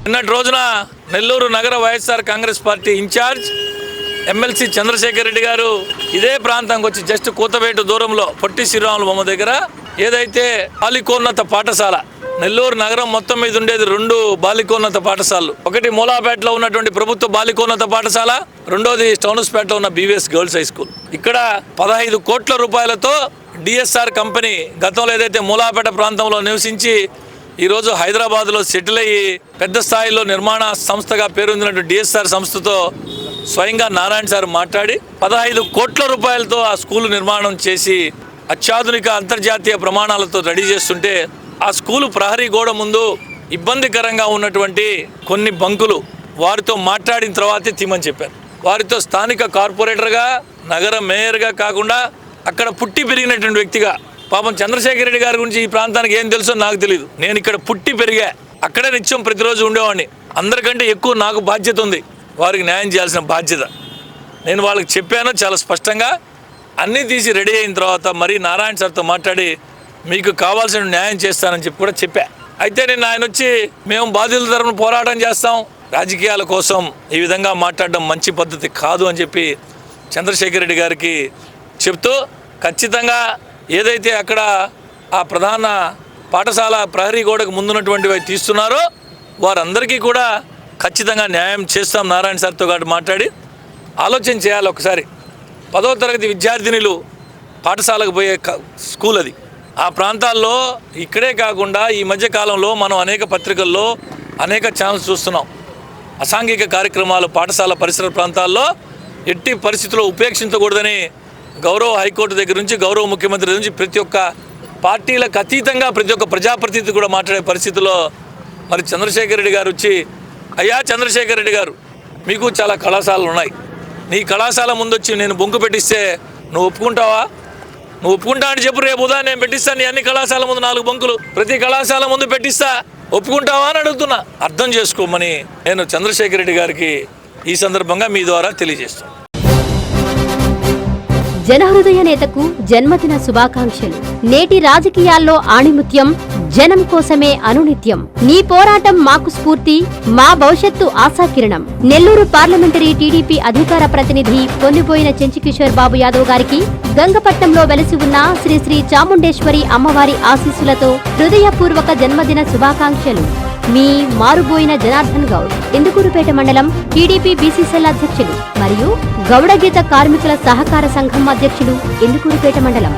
నిన్నటి రోజున నెల్లూరు నగర YSR Congress party in charge MLC Chandrasekhar Reddy గారు ఇదే ప్రాంతానికి వచ్చి జస్ట్ కూతవేటు దూరంలో పొట్టి శ్రీరాములు బొమ్మ దగ్గర ఏదైతే బాలికోన్నత పాఠశాల, నెల్లూరు నగరం మొత్తం మీద ఉండేది 2 బాలికోన్నత పాఠశాలలు. ఒకటి మూలాపేటలో ఉన్నటువంటి ప్రభుత్వ బాలికోన్నత పాఠశాల, రెండోది స్టౌన్స్పేటలో ఉన్న బీవీఎస్ గర్ల్స్ హై స్కూల్. ఇక్కడ 15 కోట్ల రూపాయలతో డిఎస్ఆర్ కంపెనీ గతంలో ఏదైతే మూలాపేట ప్రాంతంలో నివసించి ఈరోజు హైదరాబాద్లో సెటిల్ అయ్యి పెద్ద స్థాయిలో నిర్మాణ సంస్థగా పేరొందినటువంటి డిఎస్ఆర్ సంస్థతో స్వయంగా నారాయణ సార్ మాట్లాడి 15 కోట్ల రూపాయలతో ఆ స్కూల్ నిర్మాణం చేసి అత్యాధునిక అంతర్జాతీయ ప్రమాణాలతో రెడీ చేస్తుంటే ఆ స్కూలు ప్రహరీ గోడ ముందు ఇబ్బందికరంగా ఉన్నటువంటి కొన్ని బంకులు వారితో మాట్లాడిన తర్వాతే తీమని చెప్పారు. వారితో స్థానిక కార్పొరేటర్గా, నగర మేయర్గా కాకుండా అక్కడ పుట్టి పెరిగినటువంటి వ్యక్తిగా, పాపం చంద్రశేఖర్ రెడ్డి గారి గురించి ఈ ప్రాంతానికి ఏం తెలుసో నాకు తెలియదు. నేను ఇక్కడ పుట్టి పెరిగా, అక్కడే నిత్యం ప్రతిరోజు ఉండేవాడిని. అందరికంటే ఎక్కువ నాకు బాధ్యత ఉంది, వారికి న్యాయం చేయాల్సిన బాధ్యత. నేను వాళ్ళకి చెప్పాను చాలా స్పష్టంగా. అన్నీ తీసి రెడీ అయిన తర్వాత మరి నారాయణ సార్తో మాట్లాడి మీకు కావాల్సిన న్యాయం చేస్తానని చెప్పి కూడా చెప్పా. అయితే నేను ఆయన వచ్చి మేము బాధితుల తరపున పోరాటం చేస్తాం, రాజకీయాల కోసం ఈ విధంగా మాట్లాడడం మంచి పద్ధతి కాదు అని చెప్పి చంద్రశేఖర్ రెడ్డి గారికి చెప్తూ ఖచ్చితంగా ఏదైతే అక్కడ ఆ ప్రధాన పాఠశాల ప్రహరీ గోడకు ముందున్నటువంటివి తీస్తున్నారో వారందరికీ కూడా ఖచ్చితంగా న్యాయం చేస్తాం. నారాయణ సార్తో పాటు మాట్లాడి ఆలోచన చేయాలి. ఒకసారి 10వ తరగతి విద్యార్థినులు పాఠశాలకు పోయే స్కూల్ అది. ఆ ప్రాంతాల్లో ఇక్కడే కాకుండా ఈ మధ్య కాలంలో మనం అనేక పత్రికల్లో అనేక ఛానల్స్ చూస్తున్నాం. అసాంఘిక కార్యక్రమాలు పాఠశాల పరిసర ప్రాంతాల్లో ఎట్టి పరిస్థితుల్లో ఉపేక్షించకూడదని గౌరవ హైకోర్టు దగ్గర నుంచి, గౌరవ ముఖ్యమంత్రి నుంచి ప్రతి ఒక్క పార్టీలకు అతీతంగా ప్రతి ఒక్క ప్రజాప్రతినిధి కూడా మాట్లాడే పరిస్థితుల్లో మరి చంద్రశేఖర్ రెడ్డి గారు వచ్చి, అయ్యా చంద్రశేఖర్ రెడ్డి గారు మీకు చాలా కళాశాలలు ఉన్నాయి, నీ కళాశాల ముందు వచ్చి నేను బొంకు పెట్టిస్తే నువ్వు ఒప్పుకుంటావా? నువ్వు ఒప్పుకుంటా అని చెప్పు, రేపు ఉదయం నేను పెట్టిస్తాను నీ అన్ని కళాశాల ముందు 4 బొంకులు ప్రతి కళాశాల ముందు పెట్టిస్తా, ఒప్పుకుంటావా అని అడుగుతున్నా. అర్థం చేసుకోమని నేను చంద్రశేఖర్ రెడ్డి గారికి ఈ సందర్భంగా మీ ద్వారా తెలియజేస్తాను. జనహృదయ నేతకు జన్మదిన శుభాకాంక్షలు. నేటి రాజకీయాల్లో ఆణిముత్యం, జనం కోసమే అనునిత్యం. నీ పోరాటం మాకు స్ఫూర్తి, మా భవిష్యత్తు ఆశాకిరణం. నెల్లూరు పార్లమెంటరీ టీడీపీ అధికార ప్రతినిధి పొన్నిపోయిన చెంచుకిషోర్ బాబు యాదవ్ గారికి గంగపట్నంలో వెలసి ఉన్న శ్రీ శ్రీ చాముండేశ్వరి అమ్మవారి ఆశీస్సులతో హృదయపూర్వక జన్మదిన శుభాకాంక్షలు. మీ మారుబోయిన జనార్దన్ గౌడ్, ఇందుకూరుపేట మండలం టీడీపీ బీసీసీఎల్ అధ్యక్షులు మరియు గౌడగీత కార్మికుల సహకార సంఘం అధ్యక్షులు, ఇందుకూరుపేట మండలం.